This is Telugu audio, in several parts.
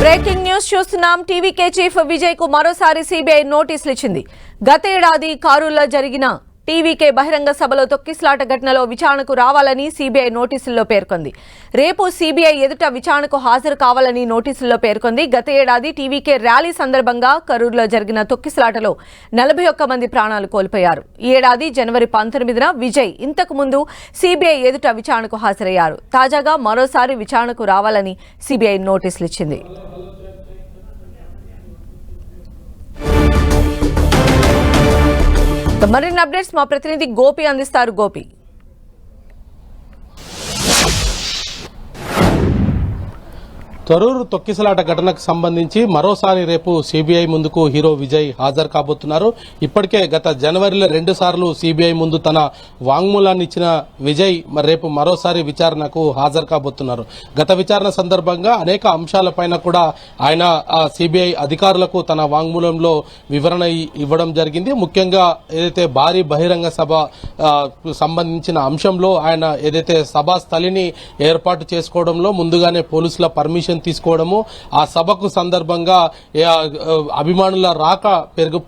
బ్రేకింగ్ న్యూస్ చూస్తున్నాం. టీవీకే చీఫ్ విజయ్ కు మరోసారి సీబీఐ నోటీసులు ఇచ్చింది. గత ఏడాది కారులో జరిగిన టీవీకే బహిరంగ సభలో తొక్కిసలాట ఘటనలో విచారణకు రావాలని సీబీఐ నోటీసుల్లో పేర్కొంది. రేపు సీబీఐ ఎదుట విచారణకు హాజరు కావాలని నోటీసుల్లో పేర్కొంది. గత ఏడాది టీవీకే ర్యాలీ సందర్భంగా కరూరులో జరిగిన తొక్కిసలాటలో 41 మంది ప్రాణాలు కోల్పోయారు. ఈ ఏడాది జనవరి 19న విజయ్ ఇంతకు ముందు సీబీఐ ఎదుట విచారణకు హాజరయ్యారు. తాజాగా మరోసారి విచారణకు రావాలని సీబీఐ నోటీసులు ఇచ్చింది. మరిన్ని అప్డేట్స్ మా ప్రతినిధి గోపి అందిస్తారు. గోపి, కరూరు తొక్కిసలాట ఘటనకు సంబంధించి మరోసారి రేపు సీబీఐ ముందుకు హీరో విజయ్ హాజరు కాబోతున్నారు. ఇప్పటికే గత జనవరిలో 2 సార్లు సీబీఐ ముందు తన వాంగ్మూలాన్ని ఇచ్చిన విజయ్ రేపు మరోసారి విచారణకు హాజరు కాబోతున్నారు. గత విచారణ సందర్భంగా అనేక అంశాలపైన కూడా ఆయన సీబీఐ అధికారులకు తన వాంగ్మూలంలో వివరణ ఇవ్వడం జరిగింది. ముఖ్యంగా ఏదైతే భారీ బహిరంగ సభ సంబంధించిన అంశంలో ఆయన ఏదైతే సభా స్థలిని ఏర్పాటు చేసుకోవడంలో ముందుగానే పోలీసుల పర్మిషన్ తీసుకోవడము, ఆ సభకు సందర్భంగా అభిమానుల రాక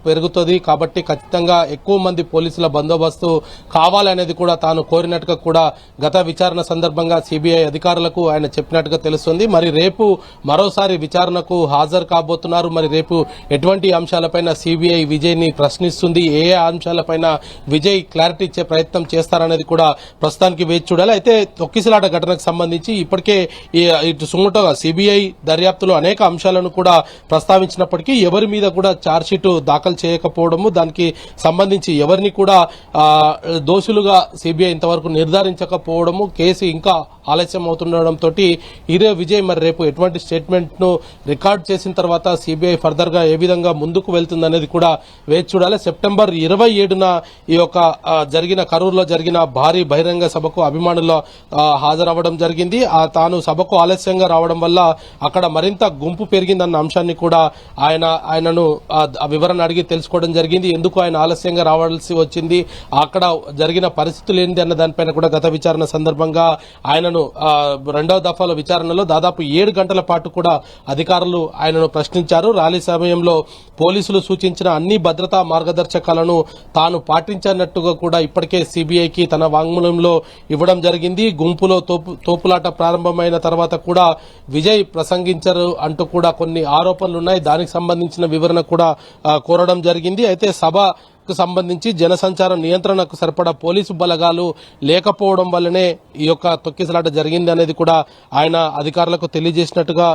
పెరుగుతుంది కాబట్టి ఖచ్చితంగా ఎక్కువ మంది పోలీసుల బందోబస్తు కావాలనేది కూడా తాను కోరినట్టుగా కూడా గత విచారణ సందర్భంగా సిబిఐ అధికారులకు ఆయన చెప్పినట్టుగా తెలుస్తుంది. మరి రేపు మరోసారి విచారణకు హాజరు కాబోతున్నారు. మరి రేపు ఎటువంటి అంశాలపైన సిబిఐ విజయ్ ని ప్రశ్నిస్తుంది, ఏ అంశాలపైన విజయ్ క్లారిటీ ఇచ్చే ప్రయత్నం చేస్తారనేది కూడా ప్రస్తుతానికి వేచి చూడాలి. అయితే తొక్కిసలాట ఘటనకు సంబంధించి ఇప్పటికే ఇటు సుమోటోగా సిబిఐ దర్యాప్తులో అనేక అంశాలను కూడా ప్రస్తావించినప్పటికీ ఎవరి మీద కూడా ఛార్జ్షీట్ దాఖలు చేయకపోవడము, దానికి సంబంధించి ఎవరిని కూడా దోషులుగా సిబిఐ ఇంతవరకు నిర్ధారించకపోవడము, కేసు ఇంకా ఆలస్యం అవుతుండటంతో హీరో విజయ్ మరి రేపు ఎటువంటి స్టేట్మెంట్ ను రికార్డ్ చేసిన తర్వాత సిబిఐ ఫర్దర్ గా ఏ విధంగా ముందుకు వెళ్తుందనేది కూడా వేచి చూడాలి. సెప్టెంబర్ 27న ఈ యొక్క కరూరులో జరిగిన భారీ బహిరంగ సభకు అభిమానులు హాజరవ్వడం జరిగింది. తాను సభకు ఆలస్యంగా రావడం వల్ల అక్కడ మరింత గుంపు పెరిగిందన్న అంశాన్ని కూడా ఆయనను వివరణ అడిగి తెలుసుకోవడం జరిగింది. ఎందుకు ఆయన ఆలస్యంగా రావాల్సి వచ్చింది, అక్కడ జరిగిన పరిస్థితులు ఏంటి అన్న దానిపైన కూడా గత విచారణ సందర్భంగా ఆయనను రెండవ దఫాల విచారణలో దాదాపు 7 గంటల పాటు కూడా అధికారులు ఆయనను ప్రశ్నించారు. ర్యాలీ సమయంలో పోలీసులు సూచించిన అన్ని భద్రతా మార్గదర్శకాలను తాను పాటించనట్టుగా కూడా ఇప్పటికే సిబిఐకి తన వాంగ్మూలంలో ఇవ్వడం జరిగింది. గుంపులో తోపులాట ప్రారంభమైన తర్వాత కూడా విజయ్ ప్రసంగించరు అంటూ కూడా కొన్ని ఆరోపణలు ఉన్నాయి. దానికి సంబంధించిన వివరణ కూడా కోరడం జరిగింది. అయితే సభకు సంబంధించి జనసంచార నియంత్రణకు సరిపడా పోలీసు బలగాలు లేకపోవడం వల్లనే ఈ యొక్క తొక్కిసలాట జరిగింది అనేది కూడా ఆయన అధికారులకు తెలియజేసినట్టుగా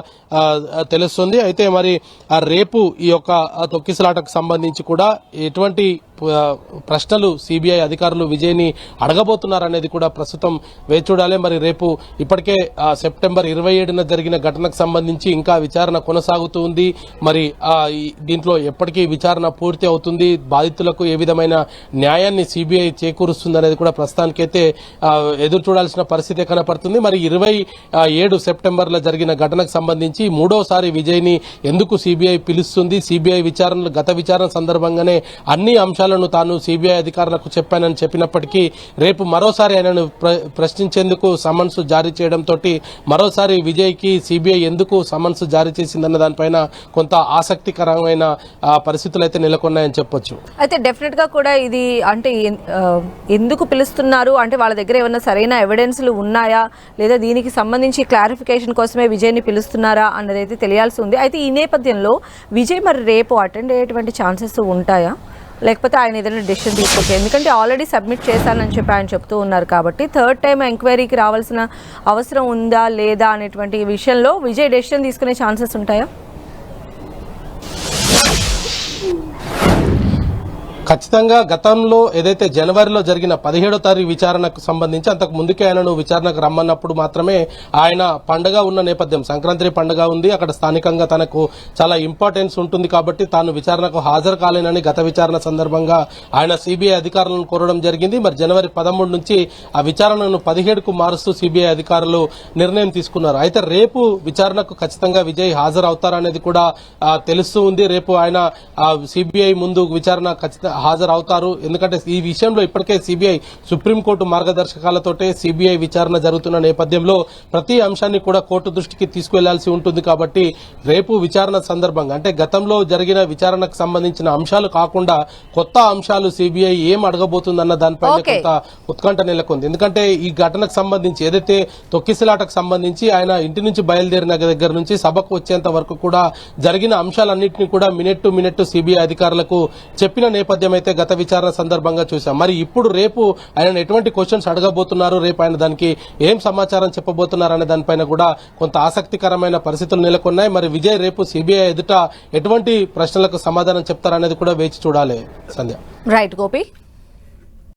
తెలుస్తుంది. అయితే మరి రేపు ఈ యొక్క తొక్కిసలాటకు సంబంధించి కూడా ఎటువంటి ప్రశ్నలు సిబిఐ అధికారులు విజయ్ ని అడగబోతున్నారనేది కూడా ప్రస్తుతం వేచి చూడాలి. మరి రేపు ఇప్పటికే సెప్టెంబర్ 27న జరిగిన ఘటనకు సంబంధించి ఇంకా విచారణ కొనసాగుతూ ఉంది. మరి దీంట్లో ఎప్పటికీ విచారణ పూర్తి అవుతుంది, బాధితులకు ఏ విధమైన న్యాయాన్ని సిబిఐ చేకూరుస్తుంది అనేది కూడా ప్రస్తుతానికైతే ఎదురు చూడాల్సిన పరిస్థితి కనపడుతుంది. మరి 27 సెప్టెంబర్లో జరిగిన ఘటనకు సంబంధించి మూడోసారి విజయ్ ని ఎందుకు సిబిఐ పిలుస్తుంది, సిబిఐ విచారణలో గత విచారణ సందర్భంగానే అన్ని అంశాలను తాను సిబిఐ అధికారులకు చెప్పానని చెప్పినప్పటికీ రేపు మరోసారి ఆయనను ప్రశ్నించేందుకు సమన్స్ జారీ చేయడంతో మరోసారి విజయ్ కి సిబిఐ ఎందుకు సమన్స్ జారీ చేసిందన్న దానిపైన కొంత ఆసక్తికరమైన పరిస్థితులు అయితే నెలకొన్నాయని చెప్పొచ్చు. అయితే డెఫినెట్ గా కూడా ఇది అంటే ఎందుకు పిలుస్తున్నారు అంటే వాళ్ళ దగ్గర ఏమైనా సరైన ఎవిడెన్స్లు ఉన్నాయా లేదా దీనికి సంబంధించి క్లారిఫికేషన్ కోసమే విజయ్ ని పిలుస్తున్నారా అన్నది అయితే తెలియాల్సి ఉంది. అయితే ఈ నేపథ్యంలో విజయ్ మరి రేపు అటెండ్ అయ్యేటువంటి ఛాన్సెస్ ఉంటాయా, లేకపోతే ఆయన ఏదైనా డెసిషన్ తీసుకోవచ్చు? ఎందుకంటే ఆల్రెడీ సబ్మిట్ చేశానని చెప్పి ఆయన చెప్తూ ఉన్నారు కాబట్టి థర్డ్ టైం ఎంక్వైరీకి రావాల్సిన అవసరం ఉందా లేదా అనేటువంటి విషయంలో విజయ్ డెసిషన్ తీసుకునే ఛాన్సెస్ ఉంటాయా? ఖచ్చితంగా గతంలో ఏదైతే జనవరిలో జరిగిన 17వ తారీఖు విచారణకు సంబంధించి అంతకు ముందుకే ఆయనను విచారణకు రమ్మన్నప్పుడు మాత్రమే ఆయన పండుగ ఉన్న నేపథ్యం, సంక్రాంతి పండుగ ఉంది, అక్కడ స్థానికంగా తనకు చాలా ఇంపార్టెన్స్ ఉంటుంది కాబట్టి తాను విచారణకు హాజరు కాలేనని గత విచారణ సందర్భంగా ఆయన సిబిఐ అధికారులను కోరడం జరిగింది. మరి జనవరి 13 నుంచి ఆ విచారణను 17కు మారుస్తూ సిబిఐ అధికారులు నిర్ణయం తీసుకున్నారు. అయితే రేపు విచారణకు ఖచ్చితంగా విజయ్ హాజరు అవుతారనేది కూడా తెలుస్తూ ఉంది. రేపు ఆయన సిబిఐ ముందు విచారణ ఖచ్చితంగా హాజరవుతారు. ఎందుకంటే ఈ విషయంలో ఇప్పటికే సిబిఐ సుప్రీంకోర్టు మార్గదర్శకాలతోటే సిబిఐ విచారణ జరుగుతున్న నేపథ్యంలో ప్రతి అంశాన్ని కూడా కోర్టు దృష్టికి తీసుకువెళ్లాల్సి ఉంటుంది. కాబట్టి రేపు విచారణ సందర్భంగా అంటే గతంలో జరిగిన విచారణకు సంబంధించిన అంశాలు కాకుండా కొత్త అంశాలు సిబిఐ ఏం అడగబోతుందన్న దానిపై కొంత ఉత్కంఠ నెలకొంది. ఎందుకంటే ఈ ఘటనకు సంబంధించి ఏదైతే తొక్కిసలాటకు సంబంధించి ఆయన ఇంటి నుంచి బయలుదేరిన దగ్గర నుంచి సభకు వచ్చేంత వరకు కూడా జరిగిన అంశాలన్నింటినీ కూడా మినిట్ టు మినిట్ సిబిఐ అధికారులకు చెప్పిన నేపథ్యం అయితే గత విచారణ సందర్భంగా చూశాం. మరి ఇప్పుడు రేపు ఆయన ఎటువంటి క్వశ్చన్స్ అడగబోతున్నారు, రేపు ఆయన దానికి ఏం సమాచారం చెప్పబోతున్నారు అనే దానిపైన కూడా కొంత ఆసక్తికరమైన పరిస్థితులు నెలకొన్నాయి. మరి విజయ్ రేపు సిబిఐ ఎదుట ఎటువంటి ప్రశ్నలకు సమాధానం చెప్తారనేది కూడా వేచి చూడాలి. సంధ్య. రైట్ గోపి.